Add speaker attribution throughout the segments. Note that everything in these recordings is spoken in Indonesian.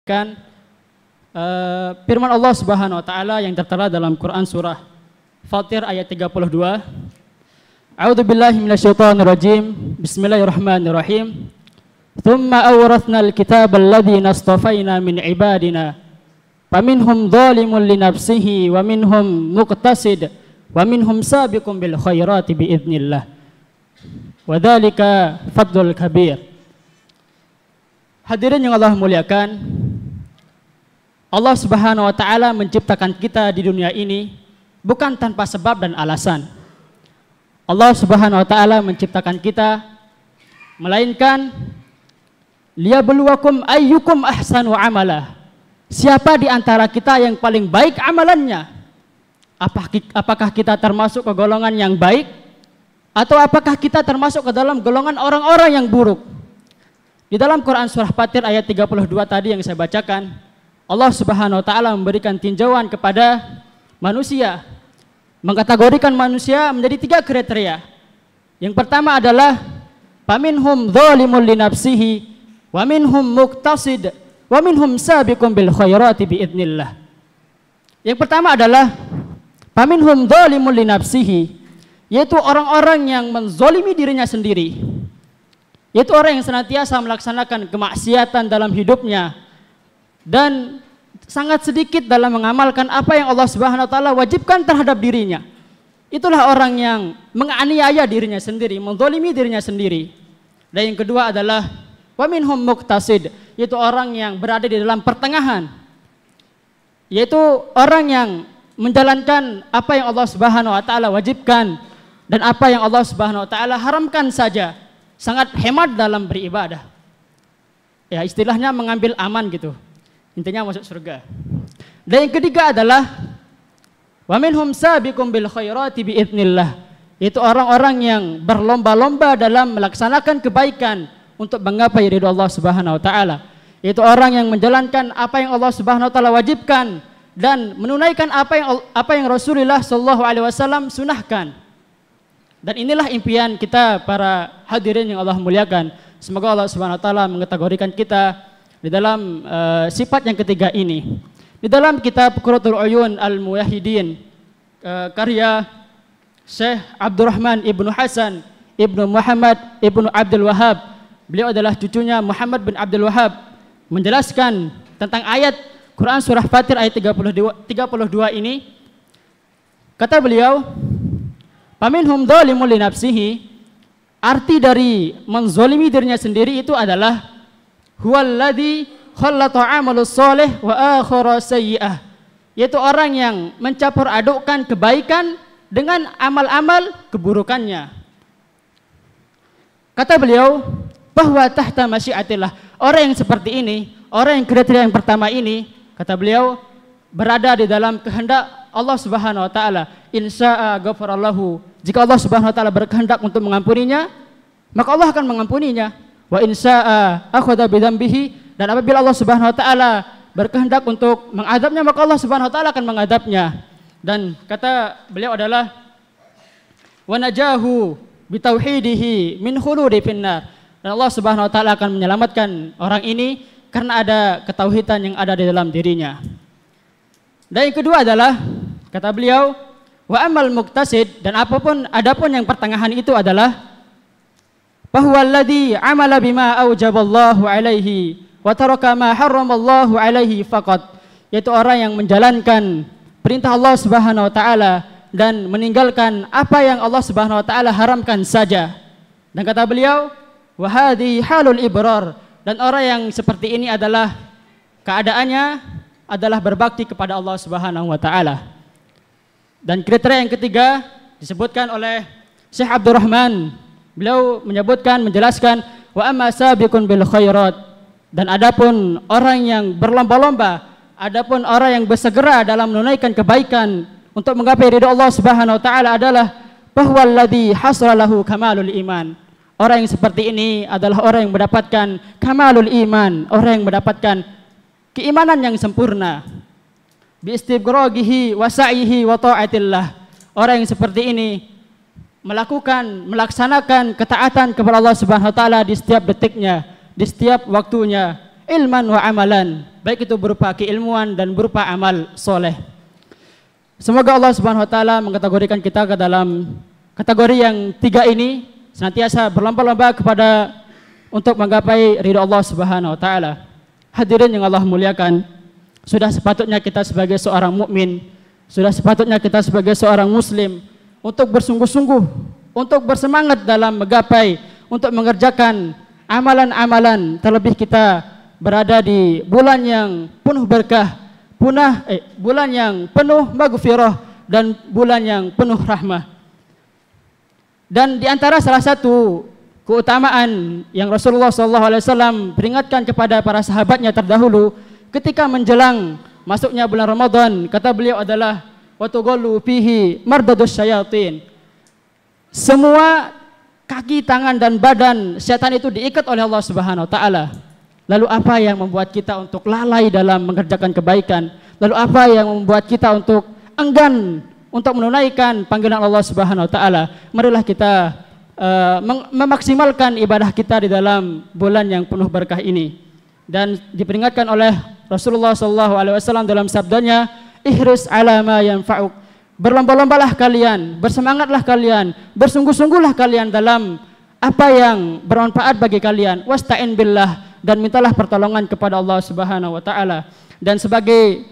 Speaker 1: Kan firman Allah Subhanahu wa taala yang tertera dalam Quran surah Fatir ayat 32. A'udzubillahi minasyaitonir rajim. Bismillahirrahmanirrahim. Tsumma awrathnal kitaba alladhina astafaina min ibadina faminhum dzalimun li nafsihi wa minhum muqtasid wa minhum sabiqun bil khairati biidznillah. Wa dzalika fadlul kabir. Hadirin yang Allah muliakan, Allah Subhanahu wa taala menciptakan kita di dunia ini bukan tanpa sebab dan alasan. Allah Subhanahu wa taala menciptakan kita melainkan liyabluwakum ayyukum ahsanu amala. Siapa di antara kita yang paling baik amalannya? Apakah kita termasuk ke golongan yang baik atau apakah kita termasuk ke dalam golongan orang-orang yang buruk? Di dalam Quran surah Fatir ayat 32 tadi yang saya bacakan, Allah Subhanahu wa taala memberikan tinjauan kepada manusia, mengkategorikan manusia menjadi 3 kriteria. Yang pertama adalah faminhum dzalimun li nafsihi wa minhum muqtasid wa minhum sabiqun bil khairati biidznillah. Yang pertama adalah faminhum dzalimun li nafsihi, yaitu orang-orang yang menzalimi dirinya sendiri. Yaitu orang yang senantiasa melaksanakan kemaksiatan dalam hidupnya dan sangat sedikit dalam mengamalkan apa yang Allah Subhanahu wa taala wajibkan terhadap dirinya. Itulah orang yang menganiaya dirinya sendiri, menzalimi dirinya sendiri. Dan yang kedua adalah wa minhum muqtasid, yaitu orang yang berada di dalam pertengahan. Yaitu orang yang menjalankan apa yang Allah Subhanahu wa taala wajibkan dan apa yang Allah Subhanahu wa taala haramkan saja. Sangat hemat dalam beribadah. Ya, istilahnya mengambil aman gitu. Intinya masuk surga. Dan yang ketiga adalah wa minhum sabiqum bil khairati biidznillah, yaitu orang-orang yang berlomba-lomba dalam melaksanakan kebaikan untuk menggapai ridha Allah Subhanahu wa taala. Yaitu orang yang menjalankan apa yang Allah Subhanahu wa taala wajibkan dan menunaikan apa yang Rasulullah sallallahu alaihi wasallam sunahkan. Dan inilah impian kita para hadirin yang Allah muliakan. Semoga Allah Subhanahu wa taala mengkategorikan kita di dalam sifat yang ketiga ini. Di dalam kitab Qurratul Uyun Al-Muwahhidin karya Syekh Abdurrahman Ibnu Hasan Ibnu Muhammad Ibnu Abdul Wahhab, beliau adalah cucunya Muhammad bin Abdul Wahhab, menjelaskan tentang ayat Quran surah Fatir ayat 32 ini. Kata beliau, faminhum dzalimun li nafsihi, arti dari menzalimi dirinya sendiri itu adalah huwallazi khallata 'amalus shalih wa akhara sayyi'ah, yaitu orang yang mencampur adukkan kebaikan dengan amal-amal keburukannya. Kata beliau bahwa tahta masyiatillah, orang yang seperti ini, orang yang kriteria yang pertama ini, kata beliau berada di dalam kehendak Allah Subhanahu wa taala. Insya'a ghafarallahu, jika Allah Subhanahu wa taala berkehendak untuk mengampuninya, maka Allah akan mengampuninya. Wa insya'a akhadha bidzambihi, dan apabila Allah Subhanahu wa taala berkehendak untuk mengadabnya, maka Allah Subhanahu wa taala akan mengadabnya. Dan kata beliau adalah wa najahu bitauhidihi min khuludi finnar, dan Allah Subhanahu wa taala akan menyelamatkan orang ini karena ada ketauhidan yang ada di dalam dirinya. Dan yang kedua adalah kata beliau wa amal muqtasid, dan adapun yang pertengahan itu adalah bahwa alladzi amala bima aujaballahu alaihi wa taraka ma harramallahu alaihi faqat, yaitu orang yang menjalankan perintah Allah Subhanahu wa taala dan meninggalkan apa yang Allah Subhanahu wa taala haramkan saja. Dan kata beliau wa hadhi halul ibrar, dan orang yang seperti ini adalah keadaannya adalah berbakti kepada Allah Subhanahu wa taala. Dan kriteria yang ketiga disebutkan oleh Syekh Abdurrahman, beliau menyebutkan, menjelaskan wa amma sabiqun bil khairat, dan adapun orang yang berlomba-lomba, adapun orang yang bersegera dalam menunaikan kebaikan untuk menggapai ridha Allah Subhanahu wa taala adalah bahwa alladzi hasala lahu kamalul iman. Orang yang seperti ini adalah orang yang mendapatkan kamalul iman, orang yang mendapatkan keimanan yang sempurna. Bi istibgharagihi wa sa'ihi wa ta'atillah. Orang yang seperti ini melaksanakan ketaatan kepada Allah Subhanahu wa taala di setiap detiknya, di setiap waktunya, ilman wa amalan, baik itu berupa keilmuan dan berupa amal soleh. Semoga Allah Subhanahu wa taala mengkategorikan kita ke dalam kategori yang 3 ini, senantiasa berlomba-lomba kepada untuk menggapai ridha Allah Subhanahu wa taala. Hadirin yang Allah muliakan, sudah sepatutnya kita sebagai seorang mukmin, sudah sepatutnya kita sebagai seorang muslim untuk bersungguh-sungguh, untuk bersemangat dalam menggapai, untuk mengerjakan amalan-amalan, terlebih kita berada di bulan yang penuh berkah, bulan yang penuh maghfirah dan bulan yang penuh rahmah. Dan di antara salah satu keutamaan yang Rasulullah SAW peringatkan kepada para sahabatnya terdahulu ketika menjelang masuknya bulan Ramadan, kata beliau adalah watughallu fihi mardadus syayatin. Semua kaki, tangan dan badan setan itu diikat oleh Allah Subhanahu wa taala. Lalu apa yang membuat kita untuk lalai dalam mengerjakan kebaikan? Lalu apa yang membuat kita untuk enggan untuk menunaikan panggilan Allah Subhanahu wa taala? Marilah kita memaksimalkan ibadah kita di dalam bulan yang penuh berkah ini. Dan diperingatkan oleh Rasulullah SAW dalam sabdanya, ihris ala ma yanfa'uk. Berlomba-lombalah kalian, bersemangatlah kalian, bersungguh-sungguhlah kalian dalam apa yang bermanfaat bagi kalian. Wasta'in billah, dan mintalah pertolongan kepada Allah Subhanahu wa taala. Dan sebagai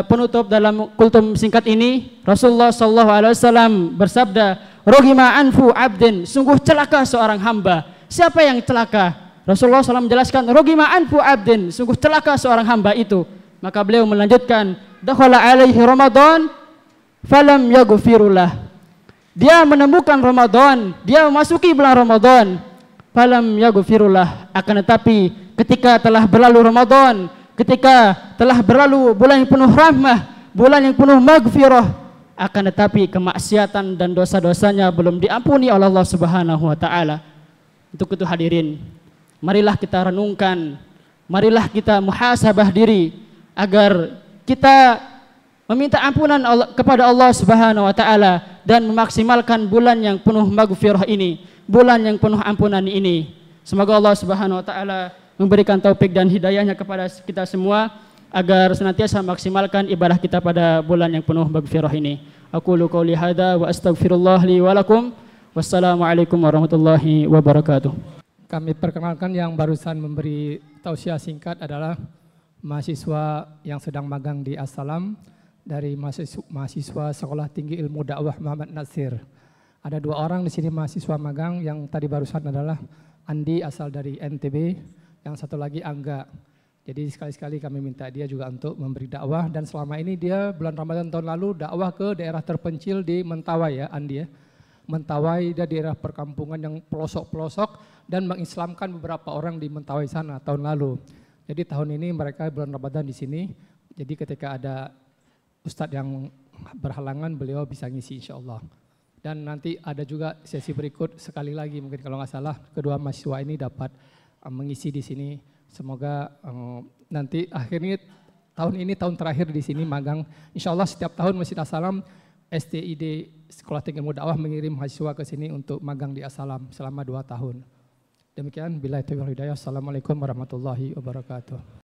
Speaker 1: penutup dalam kultum singkat ini, Rasulullah SAW bersabda, Roghima anfu abdin, sungguh celaka seorang hamba. Siapa yang celaka? Rasulullah SAW menjelaskan, Roghima anfu abdin, sungguh celaka seorang hamba itu. Maka beliau melanjutkan, dakhala alaihi Ramadan falam yaghfirullah. Dia menemukan Ramadan, dia memasuki bulan Ramadan, falam yaghfirullah. Akan tetapi ketika telah berlalu Ramadan, ketika telah berlalu bulan yang penuh rahmah, bulan yang penuh maghfirah, akan tetapi kemaksiatan dan dosa-dosanya belum diampuni oleh Allah Subhanahu wa taala. Untuk itu hadirin, marilah kita renungkan, marilah kita muhasabah diri agar kita meminta ampunan kepada Allah Subhanahu wa taala dan memaksimalkan bulan yang penuh maghfirah ini, bulan yang penuh ampunan ini. Semoga Allah Subhanahu wa taala memberikan taufik dan hidayahnya kepada kita semua agar senantiasa maksimalkan ibadah kita pada bulan yang penuh maghfirah ini. Aqulu qouli hadza wa astaghfirullah li wa lakum. Wassalamualaikum warahmatullahi wabarakatuh.
Speaker 2: Kami perkenalkan yang barusan memberi tausiah singkat adalah mahasiswa yang sedang magang di As-Salam dari mahasiswa Sekolah Tinggi Ilmu Dakwah Muhammad Nasir. Ada 2 orang di sini mahasiswa magang, yang tadi barusan adalah Andi asal dari NTB, yang satu lagi Angga. Jadi sekali-sekali kami minta dia juga untuk memberi dakwah, dan selama ini dia bulan Ramadan tahun lalu dakwah ke daerah terpencil di Mentawai ya Andi ya. Mentawai dan daerah perkampungan yang pelosok-pelosok, dan mengislamkan beberapa orang di Mentawai sana tahun lalu. Jadi tahun ini mereka bulan Ramadan di sini. Jadi ketika ada ustadz yang berhalangan, beliau bisa ngisi insya Allah. Dan nanti ada juga sesi berikut sekali lagi, mungkin kalau nggak salah kedua mahasiswa ini dapat mengisi di sini. Semoga nanti akhirnya tahun ini tahun terakhir di sini magang. Insya Allah setiap tahun Masjid As-Salam STID Sekolah Tinggi Ilmu Dakwah mengirim mahasiswa ke sini untuk magang di As-Salam selama 2 tahun. Demikian, billahi taufiq wal hidayah. Assalamualaikum warahmatullahi wabarakatuh.